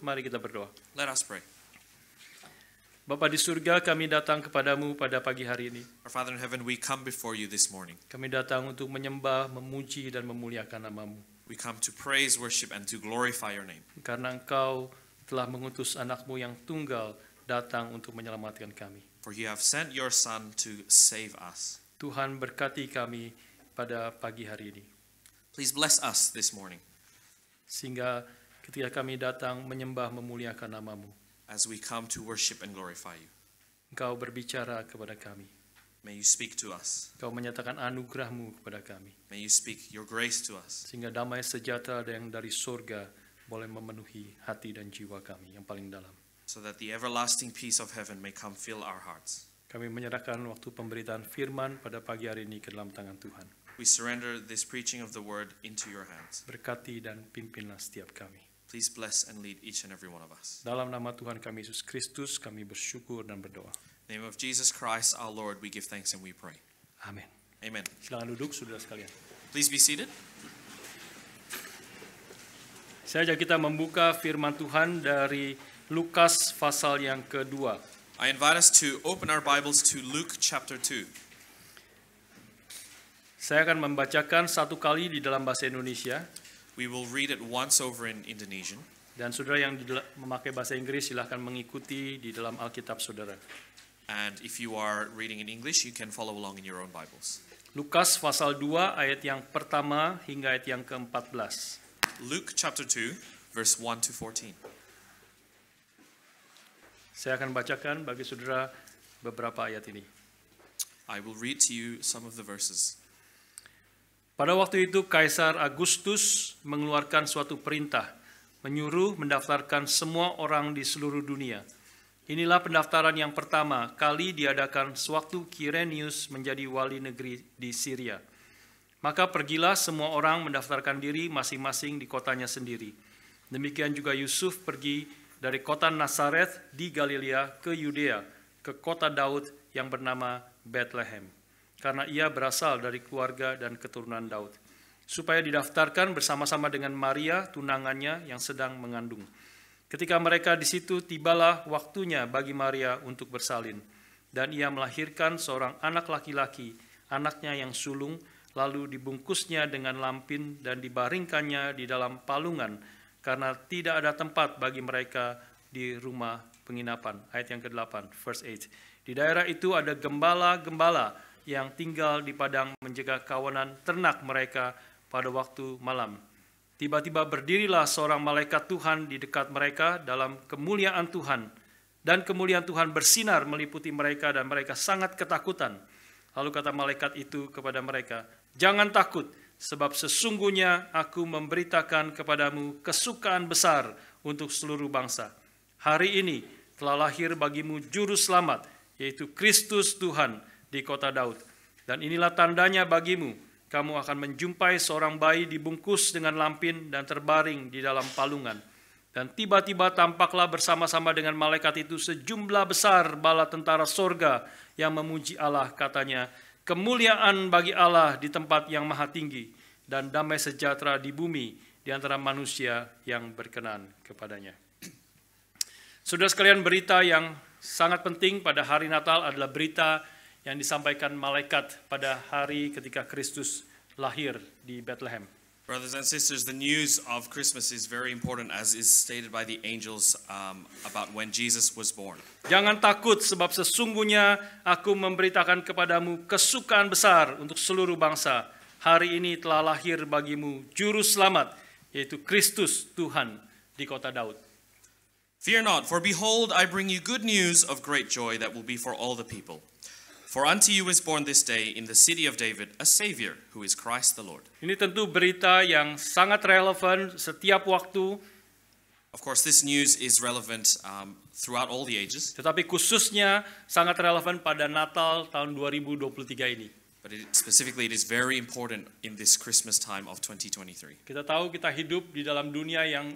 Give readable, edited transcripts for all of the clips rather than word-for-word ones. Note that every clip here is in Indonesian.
mari kita berdoa. Let us pray. Bapa di surga, kami datang kepadamu pada pagi hari ini. Our Father in heaven, we come before you this morning. Kami datang untuk menyembah, memuji, dan memuliakan nama-Mu. We come to praise, worship, and to glorify your name. Karena Engkau telah mengutus anak-Mu yang tunggal datang untuk menyelamatkan kami. For you have sent your Son to save us. Tuhan berkati kami pada pagi hari ini. Please bless us this morning Sehingga ketika kami datang menyembah, memuliakan nama-Mu, as we come to worship and glorify you. Engkau berbicara kepada kami. May you speak to us. Engkau menyatakan anugerah-Mu kepada kami. May you speak your grace to us. Sehingga damai sejahtera yang dari surga boleh memenuhi hati dan jiwa kami yang paling dalam. So that the everlasting peace of heaven may come fill our hearts. Kami menyerahkan waktu pemberitaan firman pada pagi hari ini ke dalam tangan Tuhan. We surrender this preaching of the word into your hands. Berkati dan pimpinlah setiap kami. Please bless and lead each and every one of us. Dalam nama Tuhan kami Yesus Kristus kami bersyukur dan berdoa. In the name of Jesus Christ our Lord, we give thanks and we pray. Amin. Amen. Silakan duduk saudara sekalian. Please be seated. Saya ajak kita membuka firman Tuhan dari Lukas pasal yang kedua. I invite us to open our Bibles to Luke chapter 2. Saya akan membacakan satu kali di dalam bahasa Indonesia. We will read it once over in Indonesian. Dan saudara yang memakai bahasa Inggris silahkan mengikuti di dalam Alkitab saudara. And if you are reading in English, you can follow along in your own Bibles. Lukas pasal 2 ayat yang pertama hingga ayat yang ke-14. Luke chapter 2, verse 1 to 14. Saya akan bacakan bagi saudara beberapa ayat ini. I will read to you some of the verses. Pada waktu itu Kaisar Agustus mengeluarkan suatu perintah, menyuruh mendaftarkan semua orang di seluruh dunia. Inilah pendaftaran yang pertama kali diadakan sewaktu Quirinius menjadi wali negeri di Syria. Maka pergilah semua orang mendaftarkan diri masing-masing di kotanya sendiri. Demikian juga Yusuf pergi dari kota Nazaret di Galilea ke Yudea, ke kota Daud yang bernama Bethlehem. Karena ia berasal dari keluarga dan keturunan Daud, supaya didaftarkan bersama-sama dengan Maria, tunangannya yang sedang mengandung. Ketika mereka di situ, tibalah waktunya bagi Maria untuk bersalin, dan ia melahirkan seorang anak laki-laki, anaknya yang sulung, lalu dibungkusnya dengan lampin dan dibaringkannya di dalam palungan, karena tidak ada tempat bagi mereka di rumah penginapan. Ayat yang ke-8, verse 8. Di daerah itu ada gembala-gembala yang tinggal di padang menjaga kawanan ternak mereka pada waktu malam. Tiba-tiba berdirilah seorang malaikat Tuhan di dekat mereka dalam kemuliaan Tuhan. Dan kemuliaan Tuhan bersinar meliputi mereka dan mereka sangat ketakutan. Lalu kata malaikat itu kepada mereka, "Jangan takut, sebab sesungguhnya aku memberitakan kepadamu kesukaan besar untuk seluruh bangsa. Hari ini telah lahir bagimu juru selamat, yaitu Kristus Tuhan, di kota Daud. Dan inilah tandanya bagimu, kamu akan menjumpai seorang bayi dibungkus dengan lampin dan terbaring di dalam palungan. Dan tiba-tiba tampaklah bersama-sama dengan malaikat itu sejumlah besar bala tentara sorga yang memuji Allah, katanya, kemuliaan bagi Allah di tempat yang maha tinggi, dan damai sejahtera di bumi di antara manusia yang berkenan kepadanya." Saudara sekalian, berita yang sangat penting pada hari Natal adalah berita yang disampaikan malaikat pada hari ketika Kristus lahir di Bethlehem. Brothers and sisters, the news of Christmas is very important, as is stated by the angels about when Jesus was born. Jangan takut, sebab sesungguhnya aku memberitakan kepadamu kesukaan besar untuk seluruh bangsa. Hari ini telah lahir bagimu juru selamat, yaitu Kristus Tuhan di kota Daud. Fear not, for behold, I bring you good news of great joy that will be for all the people. For unto you is born this day in the city of David a Savior, who is Christ the Lord. Ini tentu berita yang sangat relevan setiap waktu. Of course, this news is relevant throughout all the ages, Tetapi khususnya sangat relevan pada Natal tahun 2023 ini. but specifically it is very important in this Christmas time of 2023. Kita tahu kita hidup di dalam dunia yang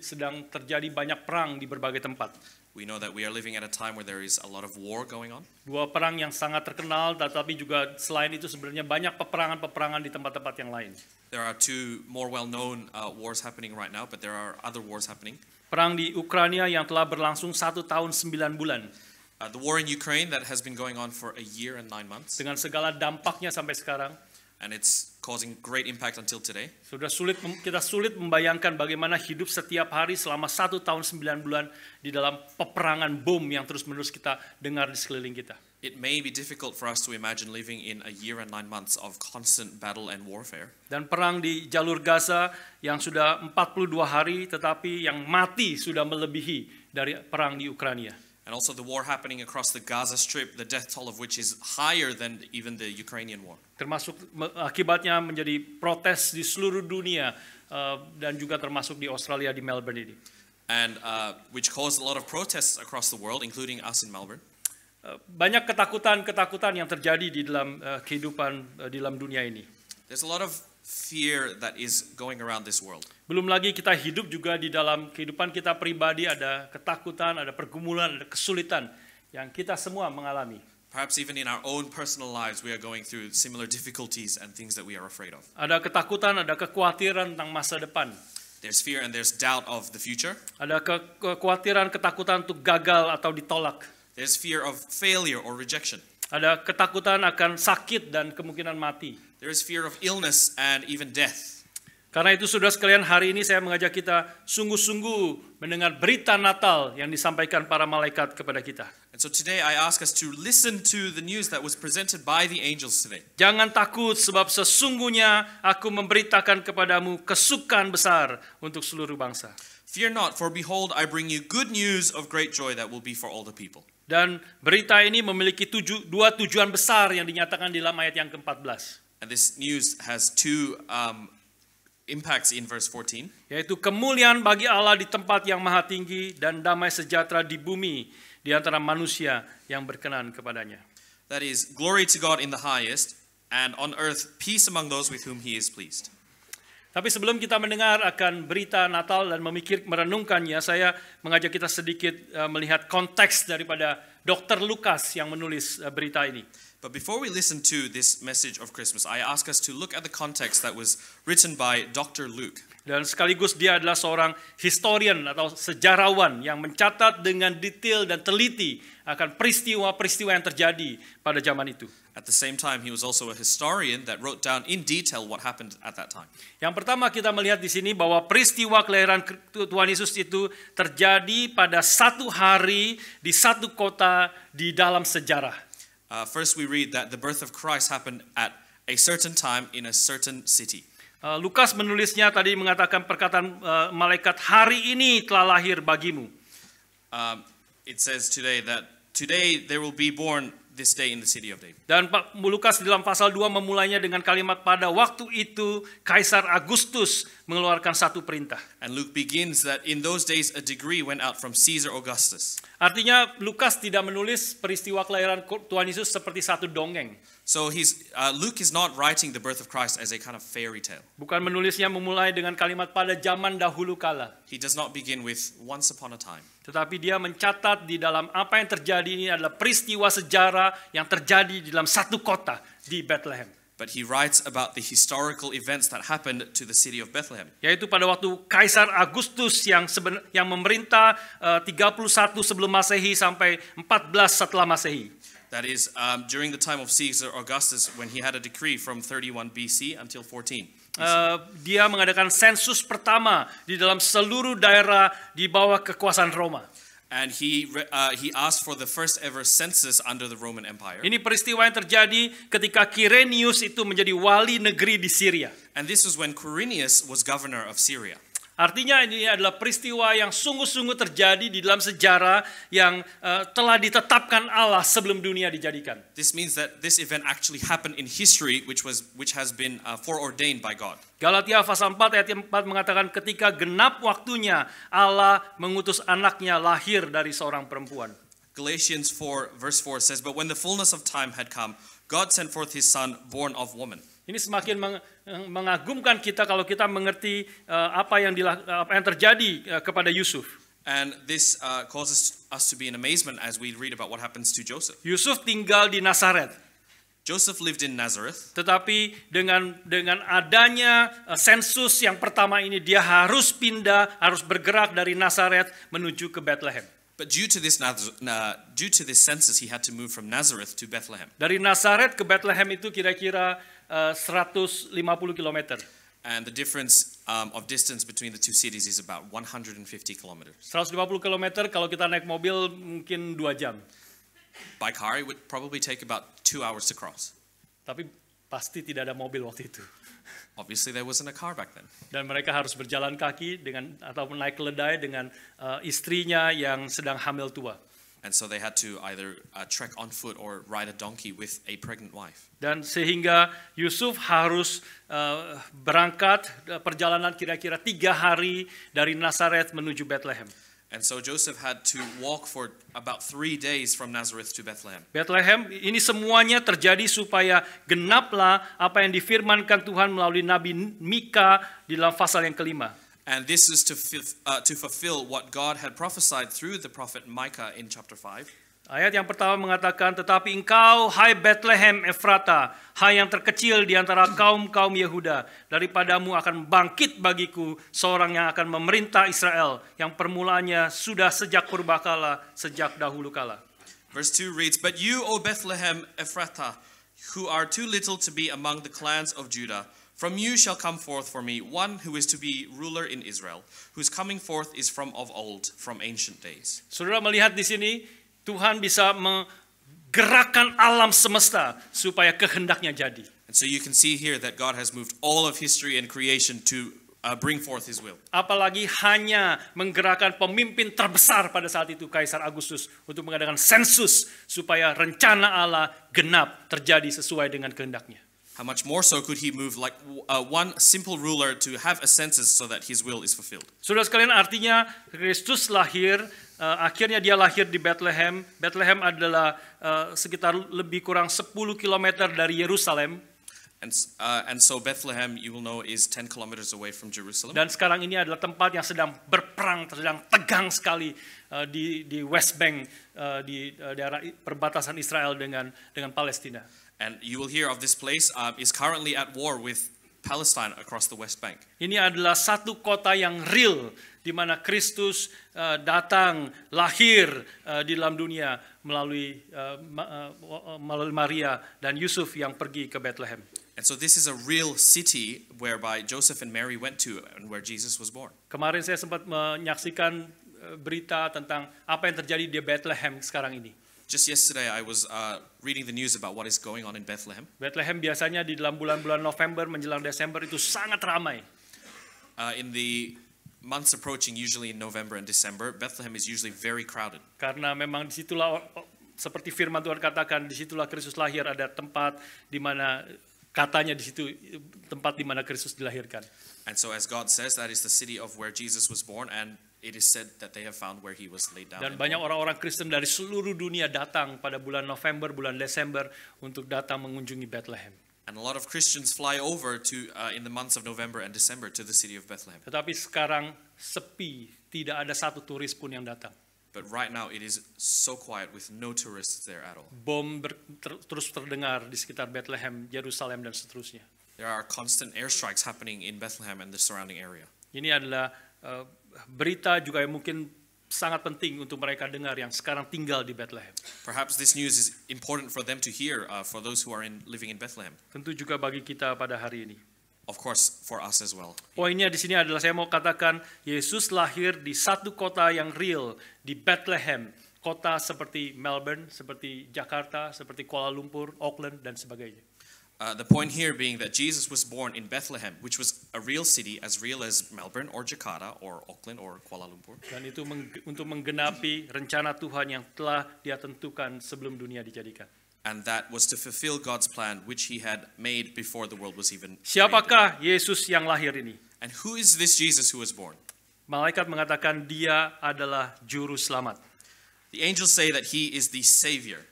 sedang terjadi banyak perang di berbagai tempat. We know that we are living at a time where there is a lot of war going on. Dua perang yang sangat terkenal, tetapi juga selain itu sebenarnya banyak peperangan-peperangan di tempat-tempat yang lain. There are two more well-known wars happening right now, but there are other wars happening. Perang di Ukraina yang telah berlangsung 1 tahun 9 bulan. The war in Ukraine that has been going on for a year and 9 months. Dengan segala dampaknya sampai sekarang. And it's causing great impact until today. Kita sulit membayangkan bagaimana hidup setiap hari selama 1 tahun 9 bulan di dalam peperangan bom yang terus-menerus kita dengar di sekeliling kita. It may be difficult for us to imagine living in a year and 9 months of constant battle and warfare. Dan perang di jalur Gaza yang sudah 42 hari tetapi yang mati sudah melebihi dari perang di Ukraina. And also the war happening across the Gaza Strip, the death toll of which is higher than even the Ukrainian war. Termasuk akibatnya menjadi protes di seluruh dunia dan juga termasuk di Australia di Melbourne ini. And which caused a lot of protests across the world, including us in Melbourne. Banyak ketakutan yang terjadi di dalam kehidupan di dalam dunia ini. There's a lot of fear that is going around this world. Belum lagi kita hidup juga di dalam kehidupan kita pribadi ada ketakutan, ada pergumulan, ada kesulitan yang kita semua mengalami. Perhaps even in our own personal lives we are going through similar difficulties and things that we are afraid of. Ada ketakutan, ada kekhawatiran tentang masa depan. There's fear and there's doubt of the future. Ada kekhawatiran, ketakutan untuk gagal atau ditolak. There's fear of failure or rejection. Ada ketakutan akan sakit dan kemungkinan mati. There is fear of illness and even death. Karena itu saudara sekalian, hari ini saya mengajak kita sungguh-sungguh mendengar berita Natal yang disampaikan para malaikat kepada kita. And so today I ask us to listen to the news that was presented by the angels today. Jangan takut sebab sesungguhnya aku memberitakan kepadamu kesukaan besar untuk seluruh bangsa. Fear not, for behold, I bring you good news of great joy that will be for all the people. Dan berita ini memiliki dua tujuan besar yang dinyatakan di dalam ayat yang ke-14. And this news has two impacts in verse 14. Yaitu kemuliaan bagi Allah di tempat yang maha tinggi dan damai sejahtera di bumi di antara manusia yang berkenan kepadanya. That is, glory to God in the highest, and on earth peace among those with whom he is pleased. Tapi sebelum kita mendengar akan berita Natal dan merenungkannya, saya mengajak kita sedikit melihat konteks daripada Dr. Lukas yang menulis berita ini. But before we listen to this message of Christmas, I ask us to look at the context that was written by Dr. Luke. Dan sekaligus dia adalah seorang historian atau sejarawan yang mencatat dengan detail dan teliti akan peristiwa-peristiwa yang terjadi pada zaman itu. At the same time, he was also a historian that wrote down in detail what happened at that time. Yang pertama kita melihat di sini bahwa peristiwa kelahiran Tuhan Yesus itu terjadi pada satu hari di satu kota di dalam sejarah. First we read that the birth of Christ happened at a certain time in a certain city. Lukas menulisnya tadi mengatakan perkataan malaikat, hari ini telah lahir bagimu. It says today there will be born this day in the city of David. Dan Lukas di dalam pasal 2 memulainya dengan kalimat pada waktu itu Kaisar Agustus mengeluarkan satu perintah. And Luke begins that in those days a decree went out from Caesar Augustus. Artinya Lukas tidak menulis peristiwa kelahiran Tuhan Yesus seperti satu dongeng. So Luke is not writing the birth of Christ as a kind of fairy tale. Bukan menulisnya memulai dengan kalimat pada zaman dahulu kala. He does not begin with once upon a time. Tetapi dia mencatat di dalam apa yang terjadi ini adalah peristiwa sejarah yang terjadi di dalam satu kota di Bethlehem. But he writes about the historical events that happened to the city of Bethlehem. Yaitu pada waktu Kaisar Agustus yang memerintah 31 sebelum Masehi sampai 14 setelah Masehi. That is during the time of Caesar Augustus when he had a decree from 31 BC until 14. Dia mengadakan sensus pertama di dalam seluruh daerah di bawah kekuasaan Roma. And he asked for the first ever census under the Roman Empire. Ini peristiwa yang terjadi ketika Quirinius itu menjadi wali negeri di Syria. And this was when Quirinius was governor of Syria. Artinya ini adalah peristiwa yang sungguh-sungguh terjadi di dalam sejarah yang telah ditetapkan Allah sebelum dunia dijadikan. This means that this event actually happened in history, which has been foreordained by God. Galatia pasal 4 ayat 4 mengatakan ketika genap waktunya Allah mengutus anaknya lahir dari seorang perempuan. Galatians 4 verse 4 says, "But when the fullness of time had come, God sent forth his son born of woman." Ini semakin mengagumkan kita kalau kita mengerti apa yang terjadi kepada Yusuf. And this causes us to be in amazement as we read about what happens to Joseph. Yusuf tinggal di Nazaret. Joseph lived in Nazareth, Tetapi dengan adanya sensus yang pertama ini, dia harus pindah, harus bergerak dari Nazaret menuju ke Bethlehem. but due to this census, he had to move from Nazareth to Bethlehem. Dari Nazaret ke Bethlehem itu kira-kira 150 km. And the difference of distance between the two cities is about 150 kilometers. 150 km kalau kita naik mobil mungkin 2 jam. By car, it would probably take about 2 hours to cross. Tapi pasti tidak ada mobil waktu itu. Obviously, there wasn't a car back then. Dan mereka harus berjalan kaki ataupun naik keledai dengan istrinya yang sedang hamil tua. And so they had to either trek on foot or ride a donkey with a pregnant wife. Dan sehingga Yusuf harus berangkat perjalanan kira-kira 3 hari dari Nazaret menuju Bethlehem. And so Joseph had to walk for about 3 days from Nazareth to Bethlehem. Bethlehem ini semuanya terjadi supaya genaplah apa yang difirmankan Tuhan melalui Nabi Mika di dalam pasal yang kelima. And this is to fulfill what God had prophesied through the prophet Micah in chapter 5. Ayat yang pertama mengatakan, tetapi engkau, hai Bethlehem Efrata, hai yang terkecil di antara kaum-kaum Yehuda, daripadamu akan bangkit bagiku seorang yang akan memerintah Israel, yang permulaannya sudah sejak purbakala, sejak dahulu kala. Verse 2 reads, but you, O Bethlehem Ephratah, who are too little to be among the clans of Judah, from you shall come forth for me one who is to be ruler in Israel, whose coming forth is from of old, from ancient days. Saudara melihat di sini, Tuhan bisa menggerakkan alam semesta supaya kehendaknya jadi. And so you can see here that God has moved all of history and creation to bring forth his will. Apalagi hanya menggerakkan pemimpin terbesar pada saat itu, Kaisar Agustus, untuk mengadakan sensus supaya rencana Allah genap terjadi sesuai dengan kehendaknya. How much more so could he move like one simple ruler to have a census so that his will is fulfilled? Saudara sekalian, artinya Kristus lahir, akhirnya dia lahir di Bethlehem. Bethlehem adalah sekitar lebih kurang 10 km dari Yerusalem. And so Bethlehem, you will know, is 10 kilometers away from Jerusalem. Dan sekarang ini adalah tempat yang sedang berperang, sedang tegang sekali di West Bank, di daerah perbatasan Israel dengan Palestina. And you will hear of this place is currently at war with Palestine across the West Bank. Ini adalah satu kota yang real di mana Kristus datang, lahir di dalam dunia melalui Maria dan Yusuf yang pergi ke Bethlehem. And so this is a real city whereby Joseph and Mary went to and where Jesus was born. Kemarin saya sempat menyaksikan berita tentang apa yang terjadi di Bethlehem sekarang ini. Just yesterday I was reading the news about what is going on in Bethlehem. Bethlehem biasanya di dalam bulan-bulan November menjelang Desember itu sangat ramai. In the months approaching, usually in November and December, Bethlehem is usually very crowded. Karena memang disitulah, seperti firman Tuhan katakan, disitulah Kristus lahir, ada tempat di mana katanya di situ tempat di mana Kristus dilahirkan. And so as God says, that is the city of where Jesus was born, and it is said that they have found where he was laid down. Dan banyak orang-orang Kristen dari seluruh dunia datang pada bulan November, bulan Desember untuk datang mengunjungi Bethlehem. And a lot of Christians fly over to in the months of November and December to the city of Bethlehem. Tetapi sekarang sepi, tidak ada satu turis pun yang datang. But right now it is so quiet with no tourists there at all. Bom terus terdengar di sekitar Bethlehem, Yerusalem dan seterusnya. There are constant airstrikes happening in Bethlehem and the surrounding area. Ini adalah berita juga yang mungkin sangat penting untuk mereka dengar yang sekarang tinggal di Bethlehem. Perhaps this news is important for them to hear for those who are living in Bethlehem. Tentu juga bagi kita pada hari ini. Of course, for us as well. Poinnya di sini adalah saya mau katakan Yesus lahir di satu kota yang real, di Bethlehem. Kota seperti Melbourne, seperti Jakarta, seperti Kuala Lumpur, Auckland, dan sebagainya. The point here being that Jesus was born in Bethlehem, which was a real city, as real as Melbourne or Jakarta or Auckland or Kuala Lumpur. Dan itu untuk menggenapi rencana Tuhan yang telah Dia tentukan sebelum dunia dijadikan. And that was to fulfill God's plan, which he had made before the world was even made. Siapakah Yesus yang lahir ini? And who is this Jesus who was born? Malaikat mengatakan Dia adalah juru selamat. The angels say that he is the Savior.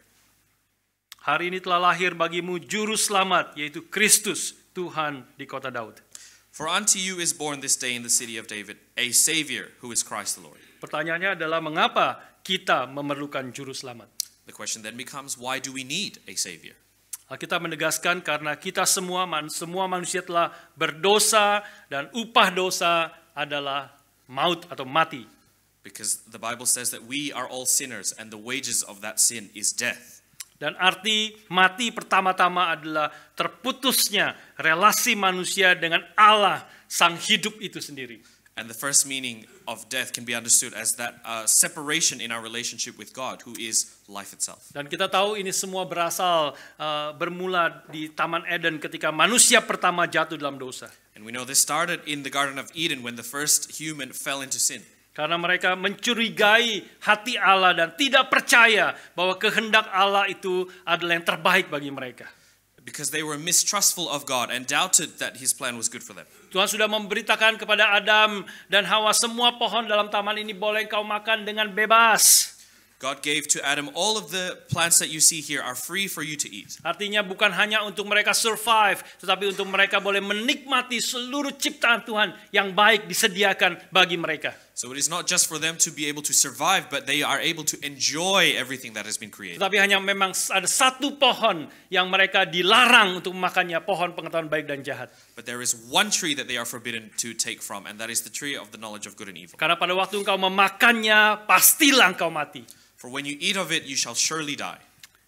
Hari ini telah lahir bagimu juru selamat, yaitu Kristus, Tuhan di kota Daud. For unto you is born this day in the city of David a Savior who is Christ the Lord. Pertanyaannya adalah mengapa kita memerlukan juru selamat? The question then becomes, why do we need a Savior? Alkitab menegaskan karena kita semua manusia telah berdosa dan upah dosa adalah maut atau mati. Because the Bible says that we are all sinners and the wages of that sin is death. Dan arti mati pertama-tama adalah terputusnya relasi manusia dengan Allah, sang hidup itu sendiri. And the first meaning of death can be understood as that separation in our relationship with God, who is life itself. Dan kita tahu ini semua bermula di Taman Eden ketika manusia pertama jatuh dalam dosa. And we know this started in the Garden of Eden when the first human fell into sin. Karena mereka mencurigai hati Allah dan tidak percaya bahwa kehendak Allah itu adalah yang terbaik bagi mereka. Because they were mistrustful of God and doubted that his plan was good for them. Tuhan sudah memberitakan kepada Adam dan Hawa, semua pohon dalam taman ini boleh kau makan dengan bebas. God gave to Adam all of the plants that you see here are free for you to eat. Artinya bukan hanya untuk mereka survive, tetapi untuk mereka boleh menikmati seluruh ciptaan Tuhan yang baik disediakan bagi mereka. So it is not just for them to be able to survive, but they are able to enjoy everything that has been created. Tetapi hanya memang ada satu pohon yang mereka dilarang untuk memakannya, pohon pengetahuan baik dan jahat. But there is one tree that they are forbidden to take from, and that is the tree of the knowledge of good and evil. Karena pada waktu engkau memakannya, pastilah engkau mati. For when you eat of it, you shall surely die.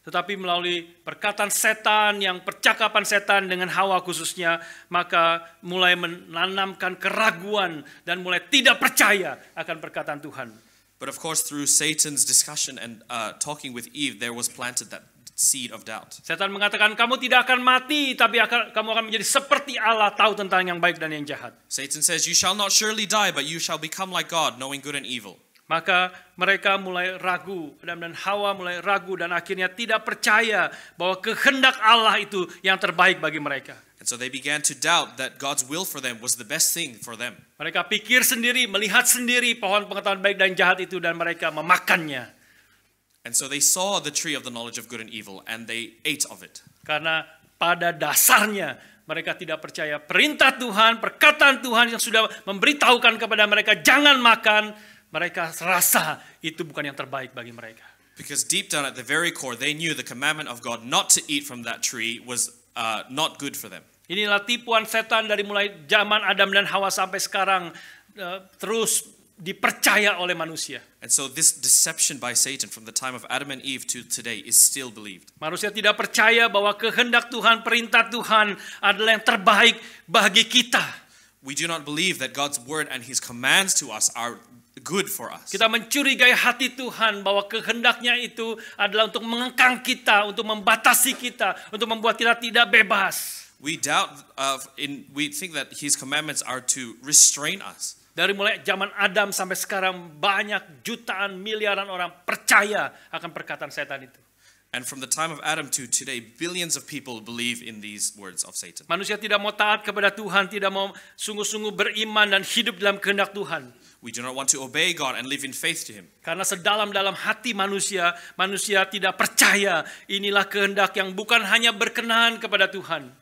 Tetapi melalui perkataan setan, percakapan setan dengan Hawa khususnya, maka mulai menanamkan keraguan dan mulai tidak percaya akan perkataan Tuhan. But of course, through Satan's discussion and talking with Eve, there was planted that seed of doubt. Setan mengatakan kamu tidak akan mati, tapi kamu akan menjadi seperti Allah, tahu tentang yang baik dan yang jahat. Satan says, you shall not surely die, but you shall become like God, knowing good and evil. Maka mereka mulai ragu, Adam dan Hawa mulai ragu dan akhirnya tidak percaya bahwa kehendak Allah itu yang terbaik bagi mereka. And so they began to doubt that God's will for them was the best thing for them. Mereka pikir sendiri, melihat sendiri pohon pengetahuan baik dan jahat itu dan mereka memakannya. And so they saw the tree of the knowledge of good and evil and they ate of it. Karena pada dasarnya mereka tidak percaya perintah Tuhan, perkataan Tuhan yang sudah memberitahukan kepada mereka jangan makan. Mereka rasa itu bukan yang terbaik bagi mereka. Because deep down at the very core, they knew the commandment of God not to eat from that tree was not good for them. Inilah tipuan setan dari mulai zaman Adam dan Hawa sampai sekarang terus dipercaya oleh manusia. And so this deception by Satan from the time of Adam and Eve to today is still believed. Manusia tidak percaya bahwa kehendak Tuhan, perintah Tuhan adalah yang terbaik bagi kita. We do not believe that God's word and his commands to us are good for us. Kita mencurigai hati Tuhan bahwa kehendaknya itu adalah untuk mengekang kita, untuk membatasi kita, untuk membuat kita tidak bebas. We doubt we think that his commandments are to restrain us. Dari mulai zaman Adam sampai sekarang banyak jutaan miliaran orang percaya akan perkataan setan itu. And from the time of Adam to today, billions of people believe in these words of Satan. Manusia tidak mau taat kepada Tuhan, tidak mau sungguh-sungguh beriman dan hidup dalam kehendak Tuhan. We do not want to obey God and live in faith to him. Karena sedalam-dalam hati manusia tidak percaya inilah kehendak yang bukan hanya berkenan kepada Tuhan.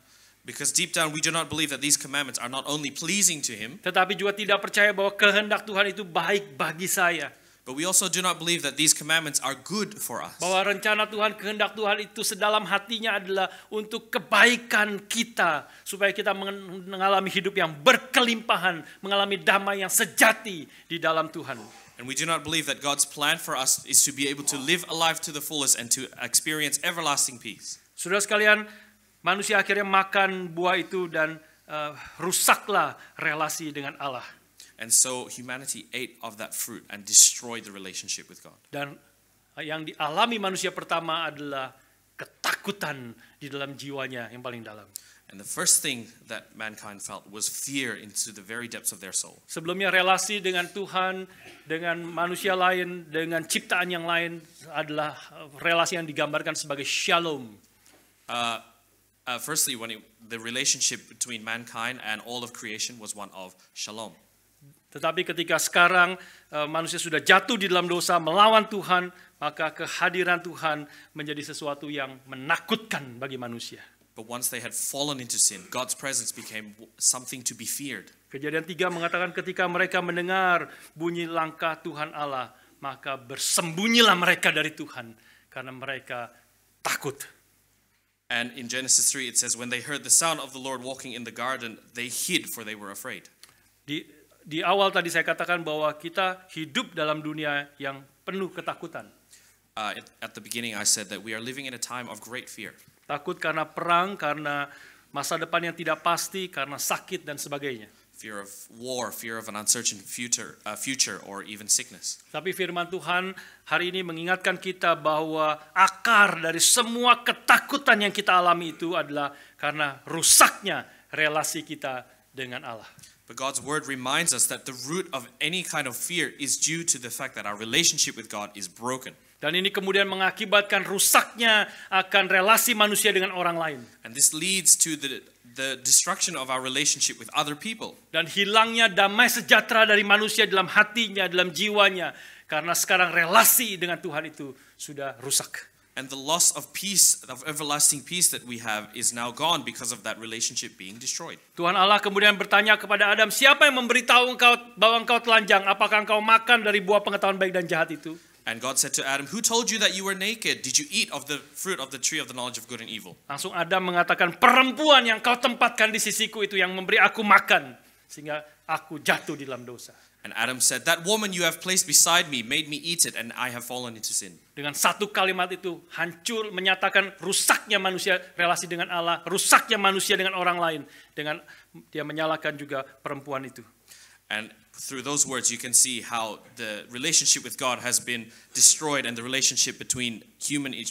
Because deep down we do not believe that these commandments are not only pleasing to him, tetapi juga tidak percaya bahwa kehendak Tuhan itu baik bagi saya. but we also do not believe that these commandments are good for us. Bahwa rencana Tuhan, kehendak Tuhan itu sedalam hatinya adalah untuk kebaikan kita. Supaya kita mengalami hidup yang berkelimpahan, mengalami damai yang sejati di dalam Tuhan. And we do not believe that God's plan for us is to be able to live a life to the fullest and to experience everlasting peace. Saudara sekalian, manusia akhirnya makan buah itu dan rusaklah relasi dengan Allah. And so humanity ate of that fruit and destroyed the relationship with God. Dan yang dialami manusia pertama adalah ketakutan di dalam jiwanya yang paling dalam. And the first thing that mankind felt was fear into the very depths of their soul. Sebelumnya relasi dengan Tuhan, dengan manusia lain, dengan ciptaan yang lain adalah relasi yang digambarkan sebagai shalom. Firstly, the relationship between mankind and all of creation was one of shalom. Tetapi ketika sekarang manusia sudah jatuh di dalam dosa melawan Tuhan, maka kehadiran Tuhan menjadi sesuatu yang menakutkan bagi manusia. But once they had fallen into sin, God's presence became something to be feared. Kejadian 3 mengatakan ketika mereka mendengar bunyi langkah Tuhan Allah, maka bersembunyilah mereka dari Tuhan karena mereka takut. And in Genesis 3 it says, when they heard the sound of the Lord walking in the garden, they hid for they were afraid. Di awal tadi saya katakan bahwa kita hidup dalam dunia yang penuh ketakutan. At the beginning I said that we are living in a time of great fear. Takut karena perang, karena masa depan yang tidak pasti, karena sakit dan sebagainya. Fear of war, fear of an uncertain future, or even sickness. Tapi firman Tuhan hari ini mengingatkan kita bahwa akar dari semua ketakutan yang kita alami itu adalah karena rusaknya relasi kita dengan Allah. But God's word reminds us that the root of any kind of fear is due to the fact that our relationship with God is broken. Dan ini kemudian mengakibatkan rusaknya akan relasi manusia dengan orang lain. And this leads to the destruction of our relationship with other people. Dan hilangnya damai sejahtera dari manusia dalam hatinya, dalam jiwanya. Karena sekarang relasi dengan Tuhan itu sudah rusak. And the loss of peace, of everlasting peace that we have is now gone because of that relationship being destroyed. Tuhan Allah kemudian bertanya kepada Adam, siapa yang memberitahu engkau bahwa engkau telanjang? Apakah engkau makan dari buah pengetahuan baik dan jahat itu? And God said to Adam, who told you that you were naked? Did you eat of the fruit of the tree of the knowledge of good and evil? Langsung Adam mengatakan, perempuan yang kau tempatkan di sisiku itu yang memberi aku makan. Sehingga aku jatuh di dalam dosa. And Adam said, that woman you have placed beside me made me eat it, and I have fallen into sin. Dengan satu kalimat itu hancur, menyatakan rusaknya manusia relasi dengan Allah, rusaknya manusia dengan orang lain. Dengan dia menyalahkan juga perempuan itu. And through those words you can see how the relationship with God has been destroyed and the relationship between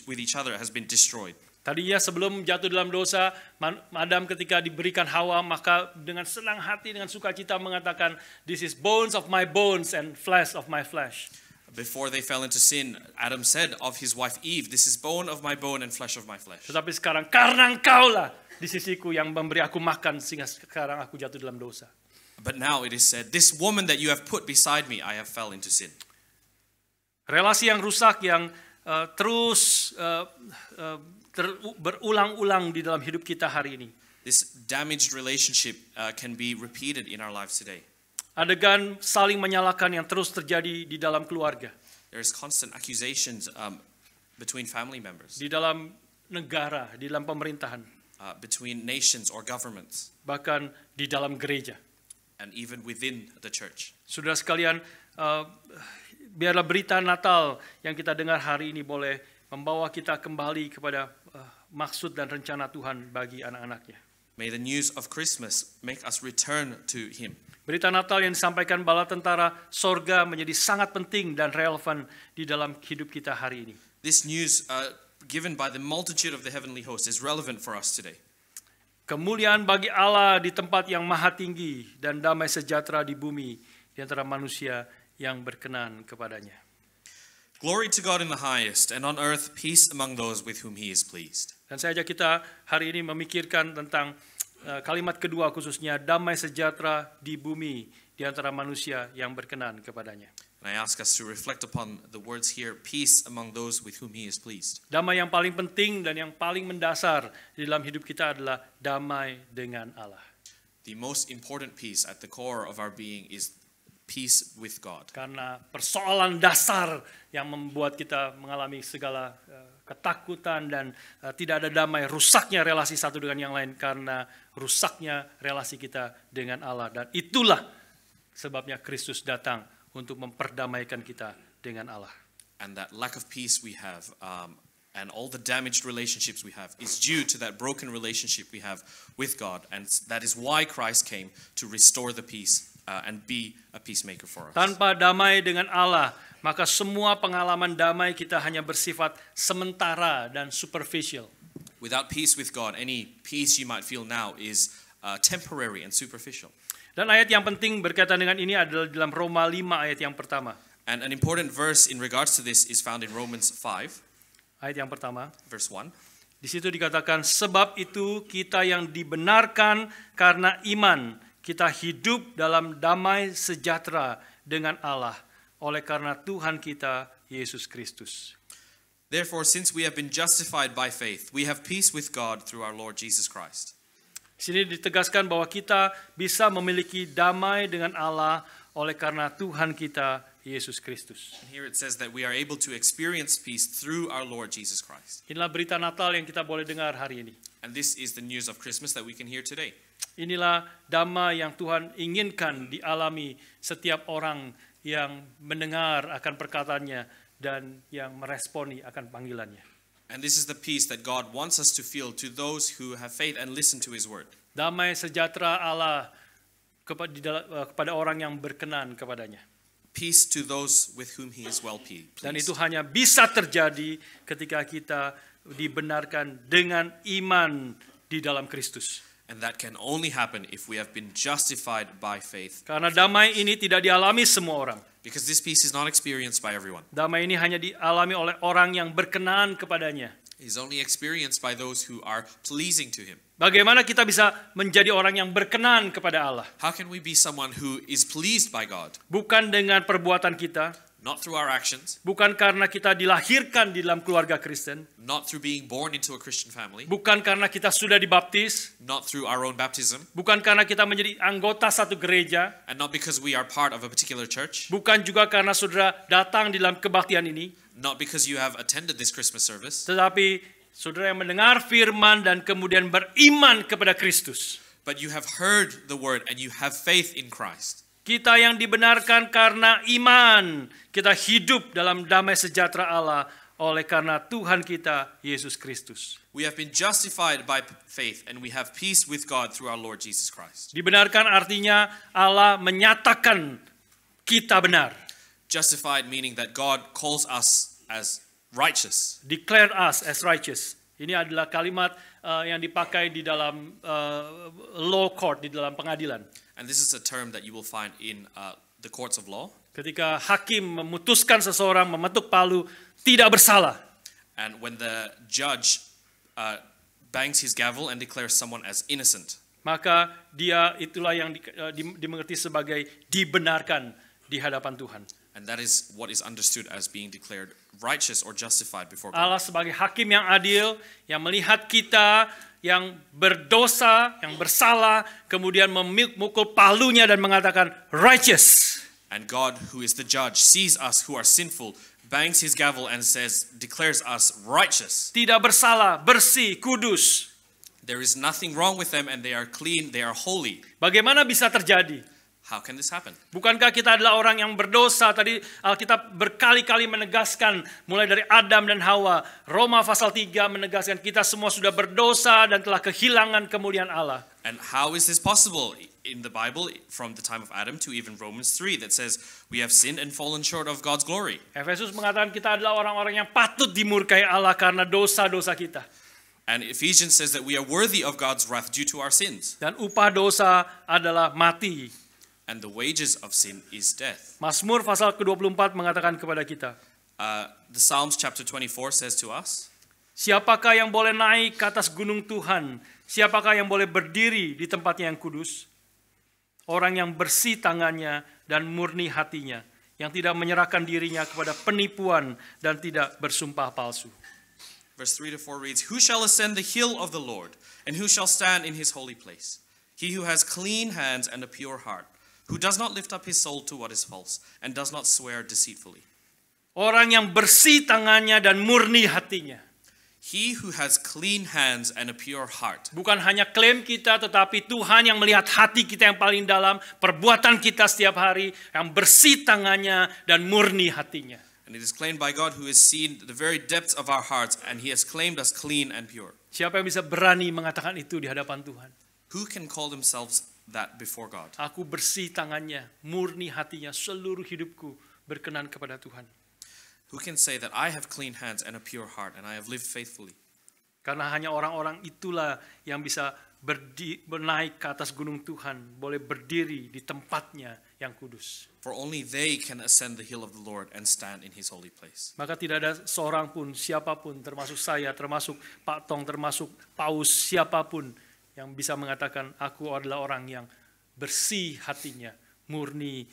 with each other has been destroyed. Tadinya sebelum jatuh dalam dosa, Adam ketika diberikan Hawa, maka dengan senang hati, dengan sukacita mengatakan, this is bones of my bones and flesh of my flesh. Before they fell into sin, Adam said of his wife Eve, this is bone of my bone and flesh of my flesh. Tetapi sekarang, karena engkaulah di sisiku yang memberi aku makan, sehingga sekarang aku jatuh dalam dosa. But now it is said, this woman that you have put beside me, I have fell into sin. Relasi yang rusak yang terus berulang-ulang di dalam hidup kita hari ini. This damaged relationship can be repeated in our lives today. Adegan saling menyalahkan yang terus terjadi di dalam keluarga. There is constant accusations between family members. Di dalam negara, di dalam pemerintahan. Between nations or governments. Bahkan di dalam gereja. And even within the church. Saudara sekalian, biarlah berita Natal yang kita dengar hari ini boleh membawa kita kembali kepada maksud dan rencana Tuhan bagi anak-anaknya. May the news of Christmas make us return to Him. Berita Natal yang disampaikan bala tentara sorga menjadi sangat penting dan relevan di dalam hidup kita hari ini. This news given by the multitude of the heavenly host is relevant for us today. Kemuliaan bagi Allah di tempat yang maha tinggi dan damai sejahtera di bumi di antara manusia yang berkenan kepadanya. Glory to God in the highest, and on earth peace among those with whom He is pleased. Dan saya ajak kita hari ini memikirkan tentang kalimat kedua khususnya damai sejahtera di bumi di antara manusia yang berkenan kepadanya. And I ask us to reflect upon the words here, peace among those with whom He is pleased. Damai yang paling penting dan yang paling mendasar di dalam hidup kita adalah damai dengan Allah. The most important peace at the core of our being is peace with God. Karena persoalan dasar yang membuat kita mengalami segala ketakutan dan tidak ada damai, rusaknya relasi satu dengan yang lain karena rusaknya relasi kita dengan Allah. Dan itulah sebabnya Kristus datang untuk memperdamaikan kita dengan Allah. And that lack of peace we have, and all the damaged relationships we have, is due to that broken relationship we have with God. And that is why Christ came to restore the peace and be a peacemaker for us. Tanpa damai dengan Allah, maka semua pengalaman damai kita hanya bersifat sementara dan superficial. Without peace with God, any peace you might feel now is temporary and superficial. Dan ayat yang penting berkaitan dengan ini adalah dalam Roma 5 ayat yang pertama. And an important verse in regards to this is found in Romans 5, Ayat yang pertama. verse 1. Di situ dikatakan, sebab itu kita yang dibenarkan karena iman, kita hidup dalam damai sejahtera dengan Allah, oleh karena Tuhan kita, Yesus Kristus. Therefore, since we have been justified by faith, we have peace with God through our Lord Jesus Christ. Di sini ditegaskan bahwa kita bisa memiliki damai dengan Allah oleh karena Tuhan kita, Yesus Kristus. And here it says that we are able to experience peace through our Lord Jesus Christ. Inilah berita Natal yang kita boleh dengar hari ini. And this is the news of Christmas that we can hear today. Inilah damai yang Tuhan inginkan dialami setiap orang yang mendengar akan perkataannya dan yang meresponi akan panggilannya. And this is the peace that God wants us to feel to those who have faith and listen to His word. Damai sejahtera Allah kepada orang yang berkenan kepadanya. Peace to those with whom He is well pleased. Dan itu hanya bisa terjadi ketika kita dibenarkan dengan iman di dalam Kristus. And that can only happen if we have been justified by faith. Karena damai ini tidak dialami semua orang. Because this peace is not experienced by everyone. Damai ini hanya dialami oleh orang yang berkenan kepadanya. It is only experienced by those who are pleasing to Him. Bagaimana kita bisa menjadi orang yang berkenan kepada Allah? How can we be someone who is pleased by God? Bukan dengan perbuatan kita, Not through our actions, bukan karena kita dilahirkan di dalam keluarga Kristen, not through being born into a Christian family, bukan karena kita sudah dibaptis, not through our own baptism, bukan karena kita menjadi anggota satu gereja, and not because we are part of a particular church, bukan juga karena saudara datang di dalam kebaktian ini, not because you have attended this Christmas service, tetapi saudara yang mendengar firman dan kemudian beriman kepada Kristus. but you have heard the word and you have faith in Christ. Kita yang dibenarkan karena iman, kita hidup dalam damai sejahtera Allah oleh karena Tuhan kita Yesus Kristus. We have been justified by faith and we have peace with God through our Lord Jesus Christ. Dibenarkan artinya Allah menyatakan kita benar. Justified meaning that God calls us as righteous. Declare us as righteous. Ini adalah kalimat yang dipakai di dalam law court, di dalam pengadilan. And this is a term that you will find in the courts of law. Ketika hakim memutuskan seseorang mematuk palu tidak bersalah. And when the judge bangs his gavel and declares someone as innocent, Maka dia itulah yang dimengerti sebagai dibenarkan di hadapan Tuhan. and that is what is understood as being declared righteous or justified before God. Allah sebagai hakim yang adil, yang melihat kita yang berdosa, yang bersalah, kemudian memukul palunya dan mengatakan righteous. And God, who is the judge, sees us who are sinful, bangs his gavel and declares us righteous. Tidak bersalah, bersih, kudus. There is nothing wrong with them and they are clean, they are holy. Bagaimana bisa terjadi? How can this happen? Bukankah kita adalah orang yang berdosa? Tadi Alkitab berkali-kali menegaskan mulai dari Adam dan Hawa. Roma pasal 3 menegaskan kita semua sudah berdosa dan telah kehilangan kemuliaan Allah. And how is this possible? In the Bible, from the time of Adam to even Romans 3, that says we have sinned and fallen short of God's glory. Efesus mengatakan kita adalah orang-orang yang patut dimurkai Allah karena dosa-dosa kita. And Ephesians says that we are worthy of God's wrath due to our sins. Dan upah dosa adalah mati. And the wages of sin is death. Mazmur pasal ke-24 mengatakan kepada kita, The Psalms chapter 24 says to us, siapakah yang boleh naik ke atas gunung Tuhan? Siapakah yang boleh berdiri di tempatnya yang kudus? Orang yang bersih tangannya dan murni hatinya, yang tidak menyerahkan dirinya kepada penipuan dan tidak bersumpah palsu. Verse 3 to 4 reads, Who shall ascend the hill of the Lord, and who shall stand in his holy place? He who has clean hands and a pure heart, who does not lift up his soul to what is false, and does not swear deceitfully. Orang yang bersih tangannya dan murni hatinya. He who has clean hands and a pure heart. Bukan hanya klaim kita, tetapi Tuhan yang melihat hati kita yang paling dalam, perbuatan kita setiap hari, yang bersih tangannya dan murni hatinya. And it is claimed by God who has seen the very depths of our hearts, and he has claimed us clean and pure. Siapa yang bisa berani mengatakan itu di hadapan Tuhan? Who can call themselves that before God? Aku bersih tangannya, murni hatinya, seluruh hidupku berkenan kepada Tuhan. Who can say that I have clean hands and a pure heart, and I have lived faithfully? Karena hanya orang-orang itulah yang bisa naik ke atas gunung Tuhan, boleh berdiri di tempatnya yang kudus. For only they can ascend the hill of the Lord and stand in his holy place. Maka tidak ada seorang pun, siapapun, termasuk saya, termasuk Pak Tong, termasuk Paus, siapapun yang bisa mengatakan aku adalah orang yang bersih hatinya, murni,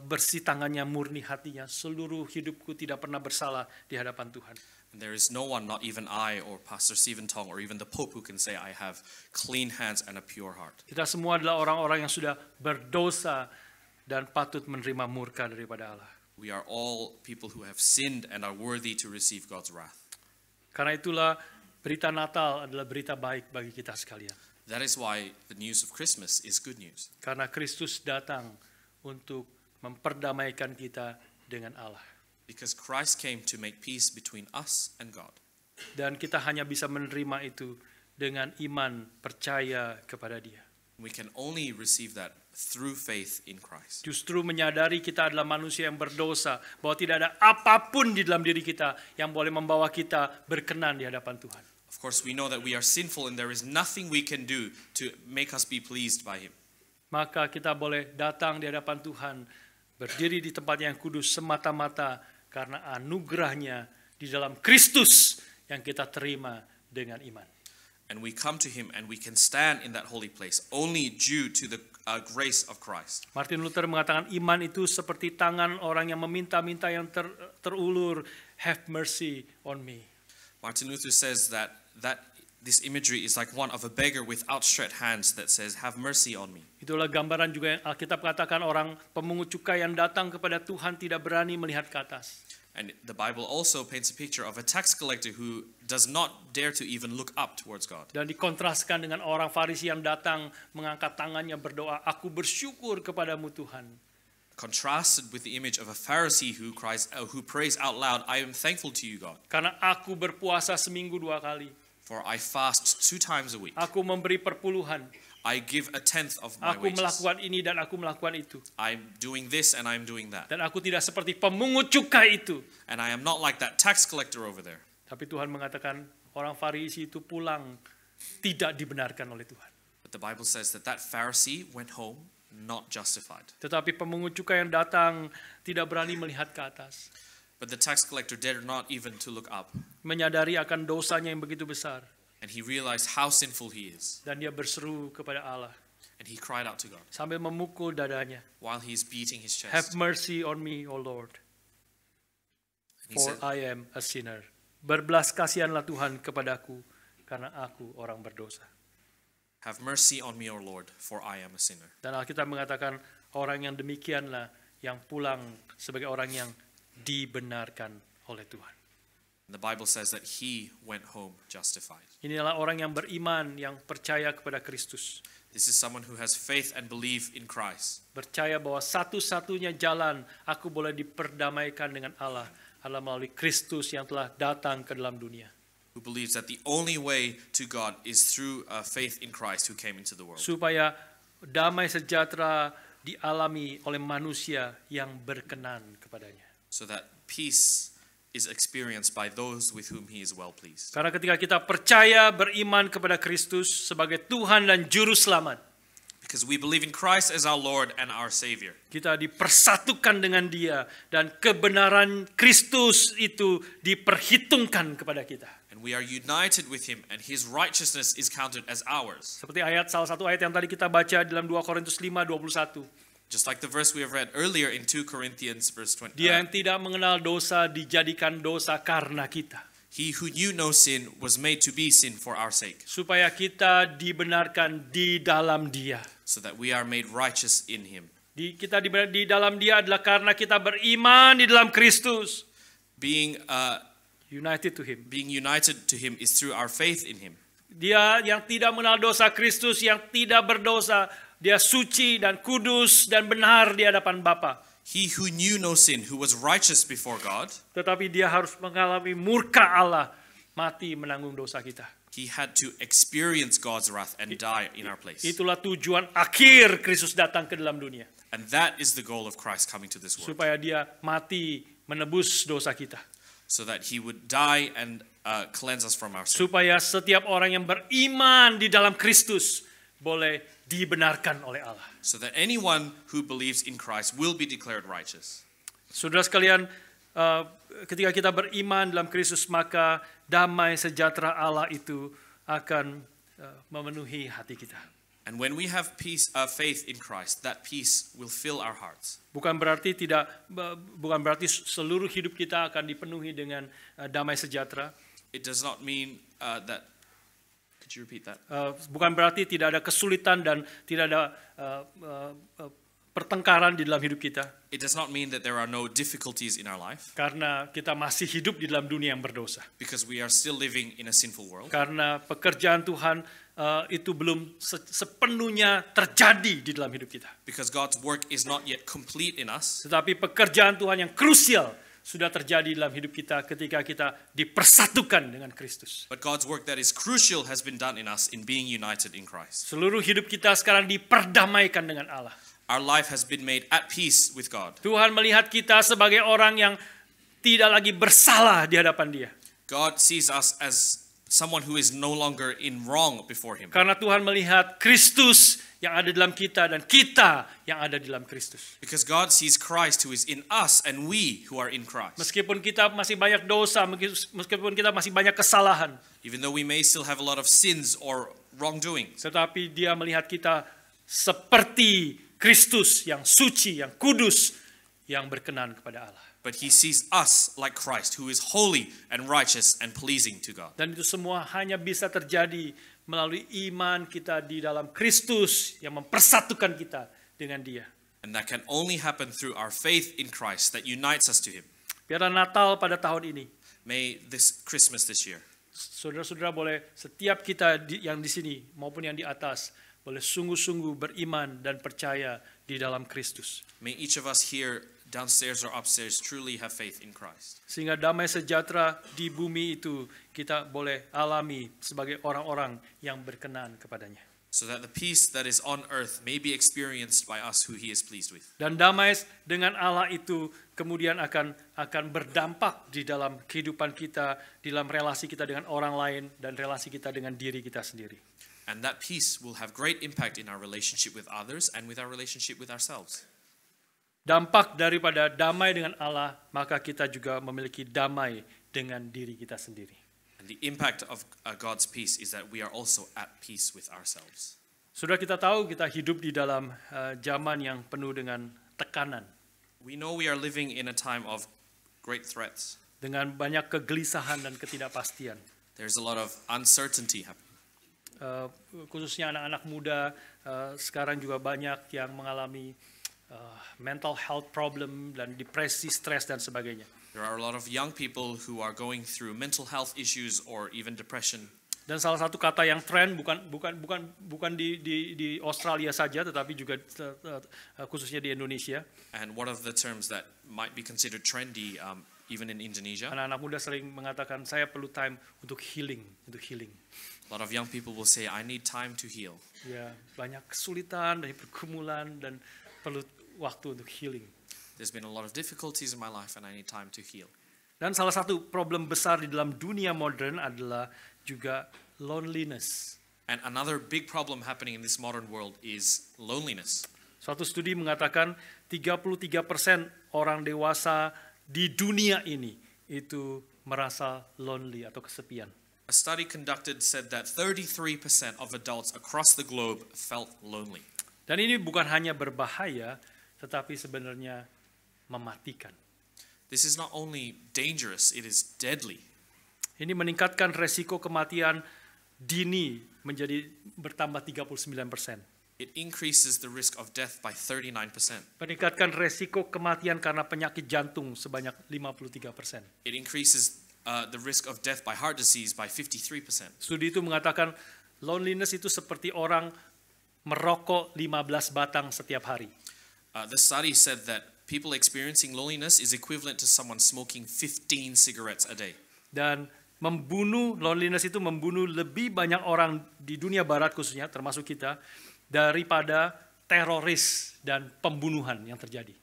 bersih tangannya, murni hatinya. Seluruh hidupku tidak pernah bersalah di hadapan Tuhan. And there is no one, not even I or Pastor Stephen Tong or even the Pope, who can say I have clean hands and a pure heart. Kita semua adalah orang-orang yang sudah berdosa dan patut menerima murka daripada Allah. We are all people who have sinned and are worthy to receive God's wrath. Karena itulah berita Natal adalah berita baik bagi kita sekalian. That is why the news of Christmas is good news. Karena Kristus datang untuk memperdamaikan kita dengan Allah. Because Christ came to make peace between us and God. Dan kita hanya bisa menerima itu dengan iman percaya kepada Dia. We can only receive that through faith in Christ. Justru menyadari kita adalah manusia yang berdosa, bahwa tidak ada apapun di dalam diri kita yang boleh membawa kita berkenan di hadapan Tuhan. Of course, we know that we are sinful and there is nothing we can do to make us be pleased by Him. Maka kita boleh datang di hadapan Tuhan, berdiri di tempat yang kudus semata-mata karena anugerahnya di dalam Kristus yang kita terima dengan iman. And we come to Him and we can stand in that holy place only due to the grace of Christ. Martin Luther mengatakan iman itu seperti tangan orang yang meminta-minta yang terulur, have mercy on me. Martin Luther says that this imagery is like one of a beggar with outstretched hands that says, have mercy on me. Itulah gambaran juga yang Alkitab katakan orang pemungut cukai yang datang kepada Tuhan tidak berani melihat ke atas. And the Bible also paints a picture of a tax collector who does not dare to even look up towards God. Dan dikontraskan dengan orang Farisi yang datang mengangkat tangannya berdoa, aku bersyukur kepadamu Tuhan. Contrasted with the image of a Pharisee who prays out loud, I am thankful to you, God. Karena aku berpuasa seminggu 2 kali. For I fast 2 times a week. Aku memberi perpuluhan. I give a tenth of my Aku wages. melakukan ini dan aku melakukan itu. I'm doing this and I'm doing that. Dan aku tidak seperti pemungut cukai itu. And I am not like that tax collector over there. Tapi Tuhan mengatakan orang Farisi itu pulang tidak dibenarkan oleh Tuhan. But the Bible says that Pharisee went home not justified. Tetapi pemungut cukai yang datang tidak berani melihat ke atas. But the tax collector dared not even to look up. Menyadari akan dosanya yang begitu besar. And he realized how sinful he is. Dan dia berseru kepada Allah. And he cried out to God Sambil memukul dadanya. while he's beating his Have chest. mercy on me, O Lord, And he for said, I am a sinner. Berbelas kasihanlah Tuhan kepadaku, karena aku orang berdosa. have mercy on me, O Lord, for I am a sinner. Dan Alkitab mengatakan orang yang demikianlah yang pulang sebagai orang yang dibenarkan oleh Tuhan. And the Bible says that he went home justified. Inilah orang yang beriman, yang percaya kepada Kristus. This is someone who has faith and belief in Christ. Percaya bahwa satu-satunya jalan aku boleh diperdamaikan dengan Allah adalah melalui Kristus yang telah datang ke dalam dunia. Who believes that the only way to God is through faith in Christ who came into the world. Supaya damai sejahtera dialami oleh manusia yang berkenan kepadanya. So that peace is experienced by those with whom he is well pleased. Karena ketika kita percaya beriman kepada Kristus sebagai Tuhan dan Juru Selamat, Because we believe in Christ as our Lord and our Savior. kita dipersatukan dengan Dia dan kebenaran Kristus itu diperhitungkan kepada kita. And we are united with him and his righteousness is counted as ours. Seperti salah satu ayat yang tadi kita baca dalam 2 Korintus 5:21. Just like the verse we have read earlier in 2 Corinthians verse 20. Dia yang tidak mengenal dosa dijadikan dosa karena kita, He who knew no sin was made to be sin for our sake, supaya kita dibenarkan di dalam Dia. so that we are made righteous in him. Kita di dalam Dia adalah karena kita beriman di dalam Kristus. Being United to Him. united to him is through our faith in him. Dia yang tidak mengenal dosa, Kristus yang tidak berdosa, dia suci dan kudus dan benar di hadapan Bapa. He who knew no sin, who was righteous before God, Tetapi dia harus mengalami murka Allah, mati menanggung dosa kita. he had to experience God's wrath and die in our place. Itulah tujuan akhir Kristus datang ke dalam dunia. And that is the goal of Christ coming to this world, Supaya dia mati menebus dosa kita. so that he would die and cleanse us from our sin. Supaya setiap orang yang beriman di dalam Kristus boleh dibenarkan oleh Allah. So that anyone who believes in Christ will be declared righteous. Saudara sekalian, ketika kita beriman dalam Kristus, maka damai sejahtera Allah itu akan memenuhi hati kita. And when we have faith in Christ, that peace will fill our hearts. Bukan berarti seluruh hidup kita akan dipenuhi dengan damai sejahtera. It does not mean that. Could you repeat that? Bukan berarti tidak ada kesulitan dan tidak ada pertengkaran di dalam hidup kita, It does not mean that there are no difficulties in our life, karena kita masih hidup di dalam dunia yang berdosa. because we are still living in a sinful world. Karena pekerjaan Tuhan itu belum sepenuhnya terjadi di dalam hidup kita. Because God's work is not yet complete in us, Tetapi pekerjaan Tuhan yang krusial sudah terjadi dalam hidup kita ketika kita dipersatukan dengan Kristus. but God's work that is crucial has been done in us in being united in Christ. Seluruh hidup kita sekarang diperdamaikan dengan Allah. Our life has been made at peace with God. Tuhan melihat kita sebagai orang yang tidak lagi bersalah di hadapan Dia. God sees us as someone who is no longer in wrong before Him. Karena Tuhan melihat Kristus yang ada dalam kita dan kita yang ada di dalam Kristus. Because God sees Christ who is in us and we who are in Christ. Meskipun kita masih banyak dosa, meskipun kita masih banyak kesalahan, Even though we may still have a lot of sins or wrongdoings, tetapi Dia melihat kita seperti Kristus yang suci, yang kudus, yang berkenan kepada Allah. but He sees us like Christ who is holy and righteous and pleasing to God. Dan itu semua hanya bisa terjadi melalui iman kita di dalam Kristus yang mempersatukan kita dengan Dia. And that can only happen through our faith in Christ that unites us to Him. Biarlah Natal pada tahun ini, May this Christmas this year, saudara-saudara boleh setiap kita yang di sini maupun yang di atas boleh sungguh-sungguh beriman dan percaya di dalam Kristus. may each of us here, downstairs or upstairs, truly have faith in Christ. Sehingga damai sejahtera di bumi itu kita boleh alami sebagai orang-orang yang berkenan kepadanya. So that the peace that is on earth may be experienced by us who He is pleased with. Dan damai dengan Allah itu kemudian akan berdampak di dalam kehidupan kita, di dalam relasi kita dengan orang lain dan relasi kita dengan diri kita sendiri. And that peace will have great impact in our relationship with others and with our relationship with ourselves. Dampak daripada damai dengan Allah, maka kita juga memiliki damai dengan diri kita sendiri. And the impact of God's peace is that we are also at peace with ourselves. Sudah kita tahu kita hidup di dalam zaman yang penuh dengan tekanan, We know we are living in a time of great threats. dengan banyak kegelisahan dan ketidakpastian. There's a lot of uncertainty happening. Khususnya anak-anak muda sekarang juga banyak yang mengalami mental health problem dan depresi, stres dan sebagainya. There are a lot of young people who are going through mental health issues or even depression. Dan salah satu kata yang tren bukan di Australia saja, tetapi juga khususnya di Indonesia. And one of the terms that might be considered trendy even in Indonesia, Anak-anak muda sering mengatakan saya perlu time untuk healing. a lot of young people will say, I need time to heal. Ya, banyak kesulitan dan pergumulan dan perlu waktu untuk healing. There's been a lot of difficulties in my life and I need time to heal. Dan salah satu problem besar di dalam dunia modern adalah juga loneliness. And another big problem happening in this modern world is loneliness. Suatu studi mengatakan 33% orang dewasa di dunia ini itu merasa lonely atau kesepian. A study conducted said that 33% of adults across the globe felt lonely. Dan ini bukan hanya berbahaya, tetapi sebenarnya mematikan. This is not only dangerous, it is deadly. Ini meningkatkan resiko kematian dini menjadi bertambah 39%. It increases the risk of death by 39%. Meningkatkan resiko kematian karena penyakit jantung sebanyak 53%. It increases the risk of death by heart disease by 53%. Studi itu mengatakan loneliness itu seperti orang merokok 15 batang setiap hari. The study said that people experiencing loneliness is equivalent to someone smoking 15 cigarettes a day. Dan loneliness itu membunuh lebih banyak orang di dunia barat khususnya, termasuk kita, daripada teroris dan pembunuhan yang terjadi.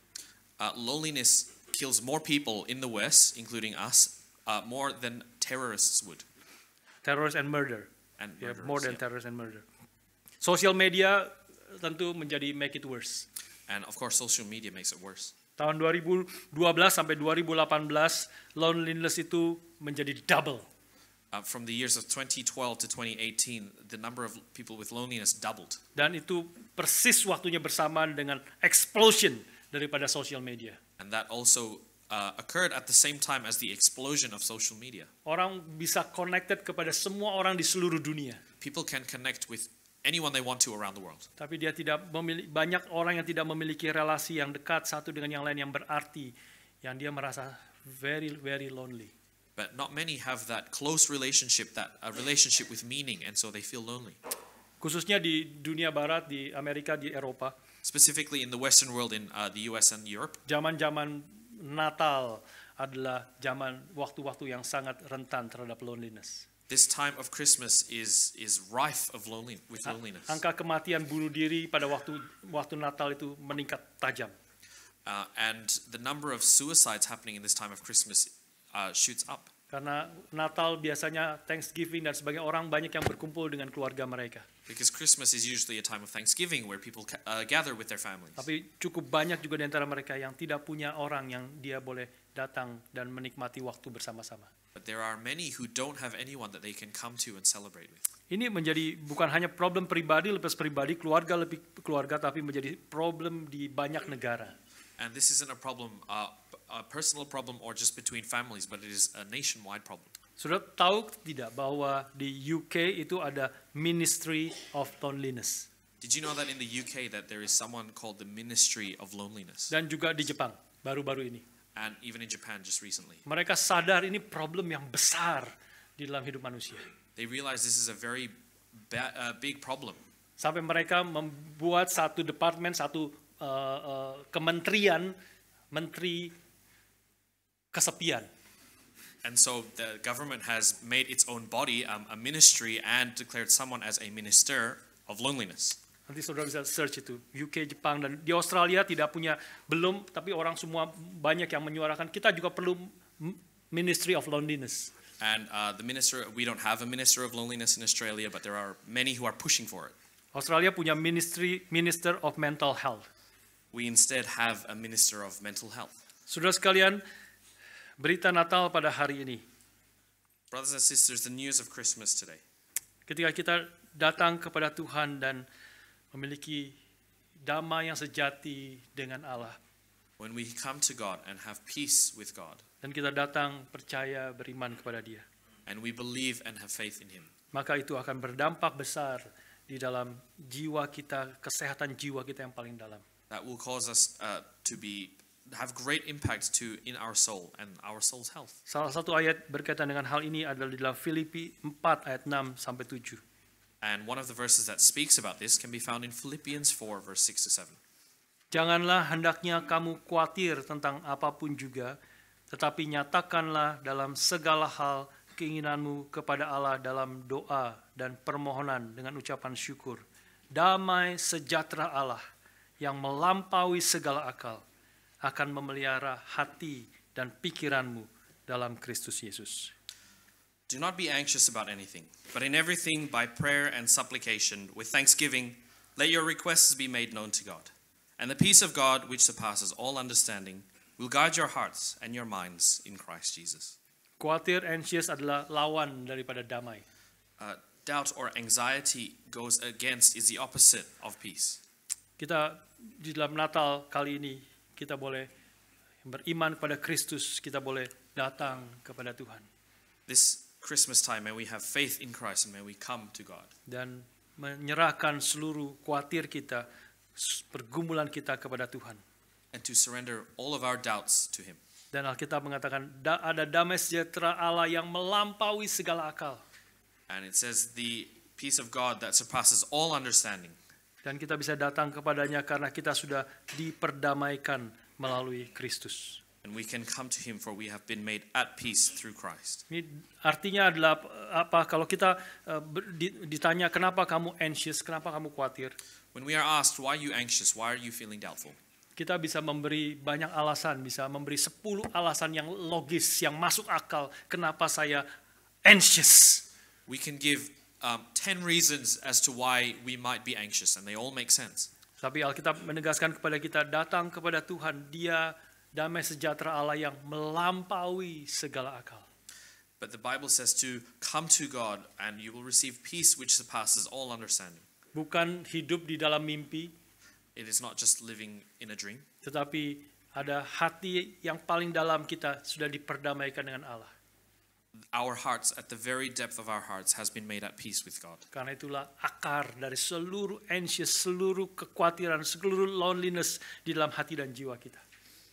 Loneliness kills more people in the West, including us, more than terrorists would. Terrorist and murder. And Yeah, murderers, more than yeah. terrorist and murder. Social media tentu menjadi make it worse. And of course, social media makes it worse. Tahun 2012 sampai 2018 loneliness itu menjadi double. From the years of 2012 to 2018, the number of people with loneliness doubled. Dan itu persis waktunya bersamaan dengan explosion daripada social media. And that also occurred at the same time as the explosion of social media. Orang bisa connected kepada semua orang di seluruh dunia. People can connect with anyone they want to around the world. Tapi dia tidak banyak orang yang tidak memiliki relasi yang dekat satu dengan yang lain yang berarti, yang dia merasa very very lonely. But not many have that close relationship, that a relationship with meaning, and so they feel lonely. Khususnya di dunia barat, di Amerika, di Eropa. Specifically in the Western world, in the US and Europe. Zaman-zaman Natal adalah zaman waktu-waktu yang sangat rentan terhadap loneliness. This time of Christmas is rife with loneliness. Angka kematian bunuh diri pada waktu Natal itu meningkat tajam. And the number of suicides happening in this time of Christmas shoots up. Karena Natal biasanya Thanksgiving dan sebagainya, orang banyak yang berkumpul dengan keluarga mereka. Because Christmas is usually a time of Thanksgiving where people gather with their families. Tapi cukup banyak juga di antara mereka yang tidak punya orang yang dia boleh datang dan menikmati waktu bersama-sama. But there are many who don't have anyone that they can come to and celebrate with. Ini menjadi bukan hanya problem pribadi lepas pribadi, keluarga lebih keluarga, tapi menjadi problem di banyak negara. And this isn't a problem, a personal problem or just between families, but it is a nationwide problem. Sudah tahu tidak bahwa di UK itu ada Ministry of Loneliness? Did you know that in the UK that there is someone called the Ministry of Loneliness? Dan juga di Jepang baru-baru ini. And even in Japan just recently. Mereka sadar ini problem yang besar di dalam hidup manusia. They realize this is a very big problem. Sampai mereka membuat satu departemen, satu kementerian, menteri kesepian. And so the government has made its own body, a ministry, and declared someone as a minister of loneliness. Nanti saudara bisa search itu, UK, Jepang, dan di Australia tidak punya, belum, tapi orang semua banyak yang menyuarakan, kita juga perlu Ministry of Loneliness. And we don't have a minister of loneliness in Australia, but there are many who are pushing for it. Australia punya Minister of Mental Health. We instead have a minister of mental health. Saudara sekalian, berita Natal pada hari ini. Brothers and sisters, the news of Christmas today. Ketika kita datang kepada Tuhan dan memiliki damai yang sejati dengan Allah. When we come to God and have peace with God. Dan kita datang percaya beriman kepada Dia. And we believe and have faith in Him. Maka itu akan berdampak besar di dalam jiwa kita, kesehatan jiwa kita yang paling dalam. That will cause us to have great impact in our soul and our soul's health. Salah satu ayat berkaitan dengan hal ini adalah di dalam Filipi 4 ayat 6 sampai 7. And one of the verses that speaks about this can be found in Philippians 4 verse 6 to 7. Janganlah hendaknya kamu khawatir tentang apapun juga, tetapi nyatakanlah dalam segala hal keinginanmu kepada Allah dalam doa dan permohonan dengan ucapan syukur. Damai sejahtera Allah yang melampaui segala akal akan memelihara hati dan pikiranmu dalam Kristus Yesus. Do not be anxious about anything, but in everything by prayer and supplication with thanksgiving let your requests be made known to God. And the peace of God which surpasses all understanding will guide your hearts and your minds in Christ Jesus. Khawatir, anxious adalah lawan daripada damai. Doubt or anxiety is the opposite of peace. Kita di dalam Natal kali ini kita boleh beriman kepada Kristus, kita boleh datang kepada Tuhan. This Christmas time, may we have faith in Christ and may we come to God. Dan menyerahkan seluruh khawatir kita, pergumulan kita kepada Tuhan. And to surrender all of our doubts to Him. Dan Alkitab mengatakan ada damai sejahtera Allah yang melampaui segala akal. And it says the peace of God that surpasses all understanding. Dan kita bisa datang kepadanya karena kita sudah diperdamaikan melalui Kristus. And we can come to Him for we have been made at peace through Christ. Ini artinya adalah apa? Kalau kita ditanya kenapa kamu anxious, kenapa kamu khawatir? When we are asked why are you anxious, why are you feeling doubtful? Kita bisa memberi banyak alasan, bisa memberi 10 alasan yang logis, yang masuk akal kenapa saya anxious. We can give 10 reasons as to why we might be anxious, and they all make sense. Tapi Alkitab menegaskan kepada kita datang kepada Tuhan, Dia damai sejahtera Allah yang melampaui segala akal. But the Bible says to come to God and you will receive peace which surpasses all understanding. Bukan hidup di dalam mimpi. It is not just living in a dream. Tetapi ada hati yang paling dalam kita sudah diperdamaikan dengan Allah. our hearts, at the very depth of our hearts, has been made at peace with God. Karena itulah akar dari seluruh anxious, seluruh kekhawatiran, seluruh loneliness di dalam hati dan jiwa kita.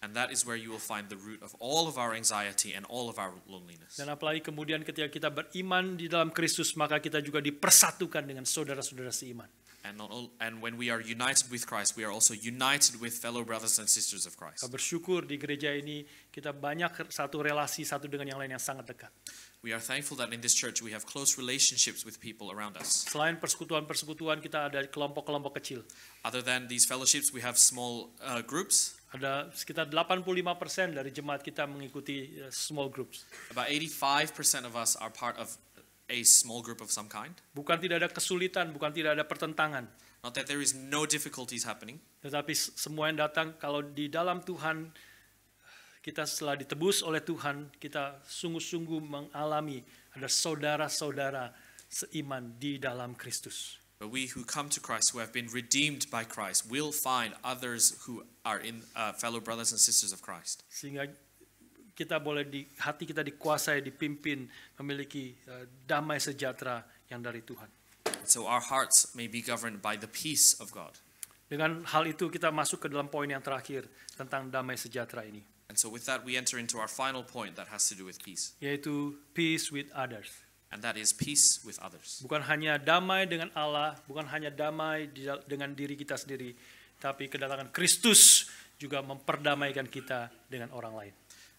And that is where you will find the root of all of our anxiety and all of our loneliness. Dan apalagi kemudian ketika kita beriman di dalam Kristus, maka kita juga dipersatukan dengan saudara-saudara seiman. And when we are united with Christ, we are also united with fellow brothers and sisters of Christ. Kita bersyukur di gereja ini kita banyak satu relasi satu dengan yang lain yang sangat dekat. We are thankful that in this church we have close relationships with people around us. Selain persekutuan-persekutuan, kita ada kelompok-kelompok kecil. Other than these fellowships, we have small groups. Ada sekitar 85% dari jemaat kita mengikuti small groups. About 85% of us are part of a small group of some kind. Bukan tidak ada kesulitan, bukan tidak ada pertentangan. Not that there is no difficulties happening. Tetapi semua yang datang kalau di dalam Tuhan, kita setelah ditebus oleh Tuhan, kita sungguh-sungguh mengalami ada saudara-saudara seiman di dalam Kristus. But we who come to Christ, who have been redeemed by Christ, will find others who are in fellow brothers and sisters of Christ. Sehingga kita boleh hati kita dikuasai, dipimpin, memiliki damai sejahtera yang dari Tuhan. So our hearts may be governed by the peace of God. Dengan hal itu kita masuk ke dalam poin yang terakhir tentang damai sejahtera ini. And so with that we enter into our final point that has to do with peace. Yaitu peace with others. And that is peace with others. Bukan hanya damai dengan Allah, bukan hanya damai dengan diri kita sendiri, tapi kedatangan Kristus juga memperdamaikan kita dengan orang lain.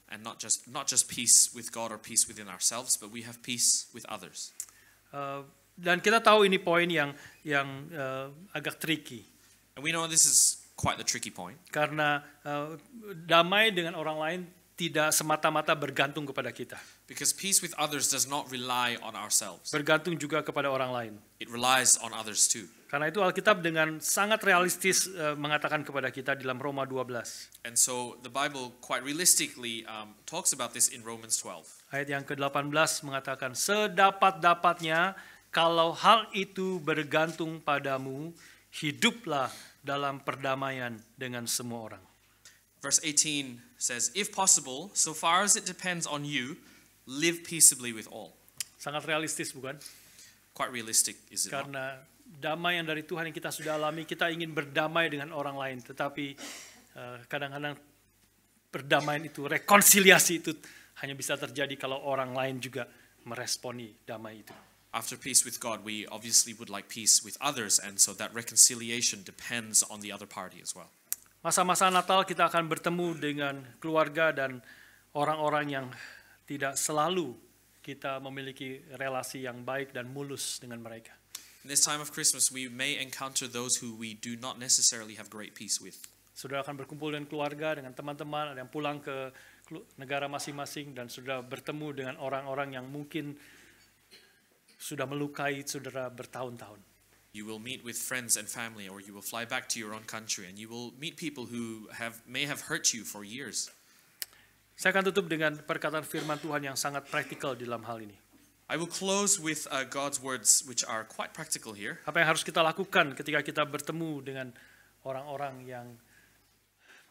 And not just peace with God or peace within ourselves, but we have peace with others. Dan kita tahu ini poin yang agak tricky. And we know this is quite the tricky point. Karena damai dengan orang lain tidak semata-mata bergantung kepada kita. Because peace with others does not rely on ourselves. Bergantung juga kepada orang lain. It relies on others too. Karena itu Alkitab dengan sangat realistis mengatakan kepada kita di dalam Roma 12. And so the Bible quite realistically talks about this in Romans 12. Ayat yang ke-18 mengatakan, sedapat-dapatnya kalau hal itu bergantung padamu, hiduplah dalam perdamaian dengan semua orang. Verse 18 says, if possible, so far as it depends on you, live peaceably with all. Sangat realistis bukan? Quite realistic, is it not? Karena damai yang dari Tuhan yang kita sudah alami, kita ingin berdamai dengan orang lain. Tetapi kadang-kadang perdamaian itu, rekonsiliasi itu hanya bisa terjadi kalau orang lain juga meresponi damai itu. After peace with God, we obviously would like peace with others, and so that reconciliation depends on the other party as well. Masa-masa Natal kita akan bertemu dengan keluarga dan orang-orang yang tidak selalu kita memiliki relasi yang baik dan mulus dengan mereka. In this time of Christmas, we may encounter those who we do not necessarily have great peace with. Saudara akan berkumpul dengan keluarga, dengan teman-teman, ada yang pulang ke negara masing-masing dan sudah bertemu dengan orang-orang yang mungkin sudah melukai saudara bertahun-tahun. You will meet with friends and family, or you will fly back to your own country, and you will meet people who may have hurt you for years. Saya akan tutup dengan perkataan firman Tuhan yang sangat praktikal di dalam hal ini. I will close with God's words, which are quite practical here. Apa yang harus kita lakukan ketika kita bertemu dengan orang-orang yang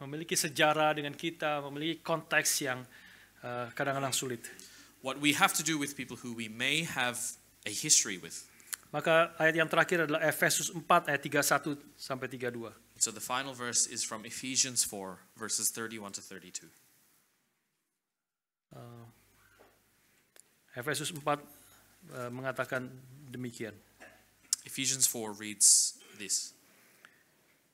memiliki sejarah dengan kita, memiliki konteks yang kadang-kadang sulit. What we have to do with people who we may have a history with. Maka ayat yang terakhir adalah Efesus 4 ayat 31 sampai 32. So the final verse is from Ephesians 4 verses 31 to 32. Efesus 4 mengatakan demikian. Ephesians 4 reads this.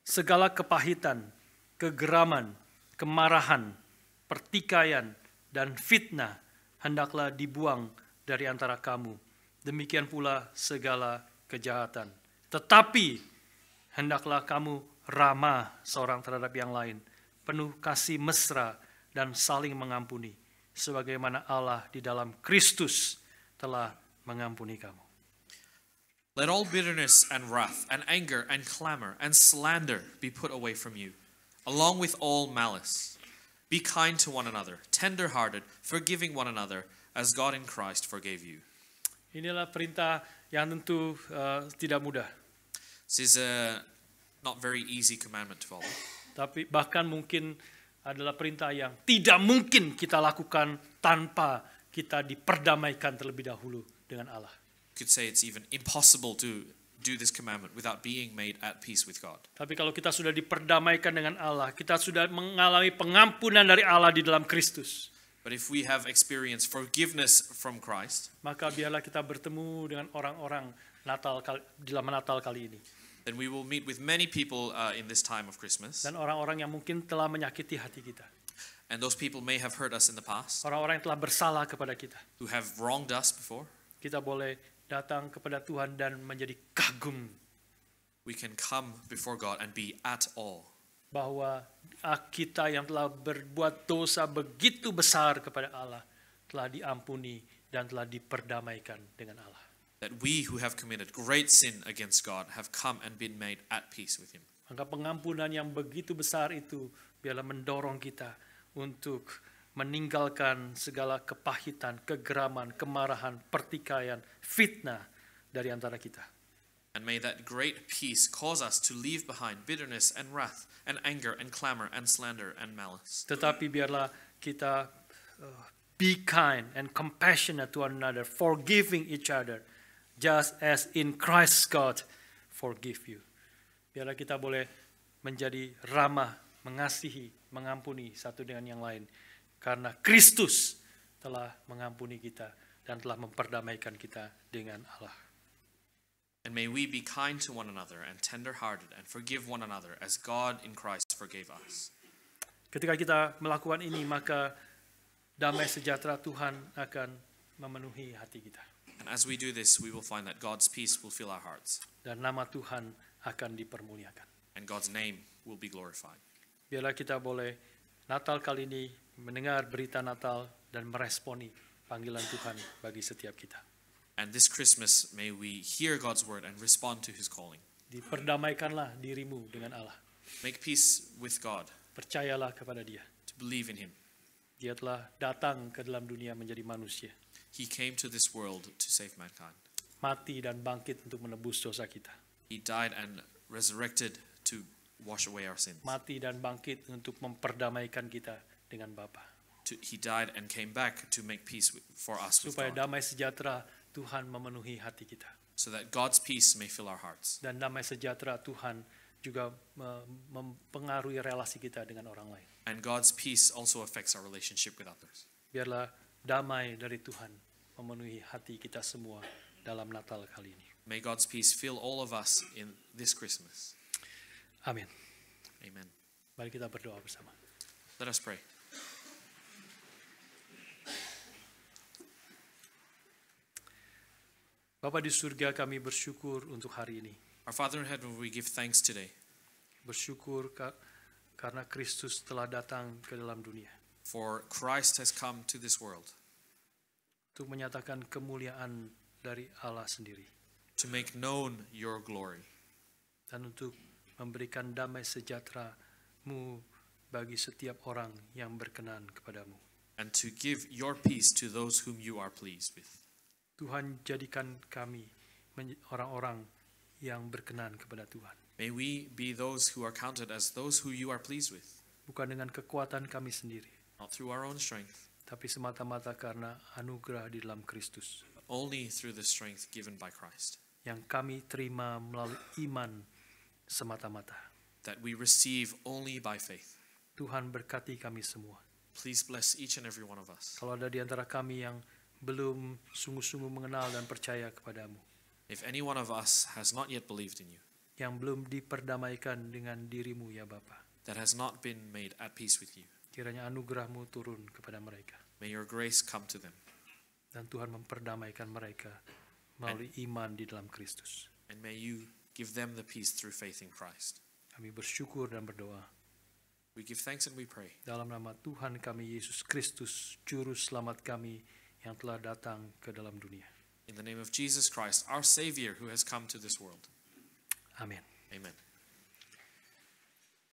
Segala kepahitan, kegeraman, kemarahan, pertikaian, dan fitnah hendaklah dibuang dari antara kamu. Demikian pula segala kejahatan. Tetapi hendaklah kamu ramah seorang terhadap yang lain, penuh kasih mesra dan saling mengampuni, sebagaimana Allah di dalam Kristus telah mengampuni kamu. Let all bitterness and wrath and anger and clamor and slander be put away from you, along with all malice. Be kind to one another, tender-hearted, forgiving one another, as God in Christ forgave you. Inilah perintah yang tentu tidak mudah. This is a not very easy commandment to follow. Tapi bahkan mungkin adalah perintah yang tidak mungkin kita lakukan tanpa kita diperdamaikan terlebih dahulu dengan Allah. You could say it's even impossible to do this commandment without being made at peace with God. Tapi kalau kita sudah diperdamaikan dengan Allah, kita sudah mengalami pengampunan dari Allah di dalam Kristus, But if we have experienced forgiveness from Christ, maka biarlah kita bertemu dengan orang-orang di dalam Natal kali ini. then we will meet with many people in this time of Christmas. Dan orang-orang yang mungkin telah menyakiti hati kita. And those people may have hurt us in the past, Orang-orang yang telah bersalah kepada kita. who have wronged us before. Kita boleh datang kepada Tuhan dan menjadi kagum We can come before God and be at awe bahwa kita yang telah berbuat dosa begitu besar kepada Allah telah diampuni dan telah diperdamaikan dengan Allah. that we who have committed great sin against God have come and been made at peace with Him. Maka pengampunan yang begitu besar itu biarlah mendorong kita untuk meninggalkan segala kepahitan, kegeraman, kemarahan, pertikaian, fitnah dari antara kita. And may that great peace cause us to leave behind bitterness and wrath and anger and clamor and slander and malice. Tetapi biarlah kita be kind and compassionate to one another, forgiving each other, just as in Christ God forgive you. Biarlah kita boleh menjadi ramah, mengasihi, mengampuni satu dengan yang lain. Karena Kristus telah mengampuni kita dan telah memperdamaikan kita dengan Allah. And may we be kind to one another and tender-hearted and forgive one another as God in Christ forgave us. Ketika kita melakukan ini, maka damai sejahtera Tuhan akan memenuhi hati kita. And as we do this, we will find that God's peace will fill our hearts Dan nama Tuhan akan dipermuliakan. and God's name will be glorified. Biarlah kita boleh Natal kali ini mendengar berita Natal dan meresponi panggilan Tuhan bagi setiap kita. And this Christmas, may we hear God's word and respond to His calling. Diperdamaikanlah dirimu dengan Allah. Make peace with God, Percayalah kepada Dia. to believe in Him. Dia telah datang ke dalam dunia menjadi manusia. He came to this world to save mankind. Mati dan bangkit untuk menebus dosa kita. He died and resurrected to wash away our sins. Mati dan bangkit untuk memperdamaikan kita dengan Bapa. He died and came back to make peace for us with Supaya God, damai sejahtera Tuhan memenuhi hati kita. so that God's peace may fill our hearts. Dan damai sejahtera Tuhan juga mempengaruhi relasi kita dengan orang lain. And God's peace also affects our relationship with others. Biarlah damai dari Tuhan memenuhi hati kita semua dalam Natal kali ini. May God's peace fill all of us in this Christmas. Amin. Amen. Mari kita berdoa bersama. Let us pray. Bapa di surga, kami bersyukur untuk hari ini. Our Father in heaven, we give thanks today Bersyukur karena Kristus telah datang ke dalam dunia for Christ has come to this world untuk menyatakan kemuliaan dari Allah sendiri to make known your glory dan untuk memberikan damai sejahtera-Mu bagi setiap orang yang berkenan kepadamu. and to give your peace to those whom you are pleased with. Tuhan, jadikan kami orang-orang yang berkenan kepada Tuhan. May we be those who are counted as those who you are pleased with, Bukan dengan kekuatan kami sendiri, not through our own strength, tapi semata-mata karena anugerah di dalam Kristus but only through the strength given by Christ, yang kami terima melalui iman semata-mata. that we receive only by faith. Tuhan, berkati kami semua. Please bless each and every one of us. Kalau ada di antara kami yang belum sungguh-sungguh mengenal dan percaya kepadamu, If any one of us has not yet believed in you, yang belum diperdamaikan dengan dirimu ya Bapa, that has not been made at peace with you, kiranya anugerah-Mu turun kepada mereka. may your grace come to them, Dan Tuhan memperdamaikan mereka melalui iman di dalam Kristus. and may you give them the peace through faith in Christ. Kami bersyukur dan berdoa We give thanks and we pray dalam nama Tuhan kami Yesus Kristus, Juru Selamat kami yang telah datang ke dalam dunia. in the name of Jesus Christ, our Savior who has come to this world. Amin. Amen.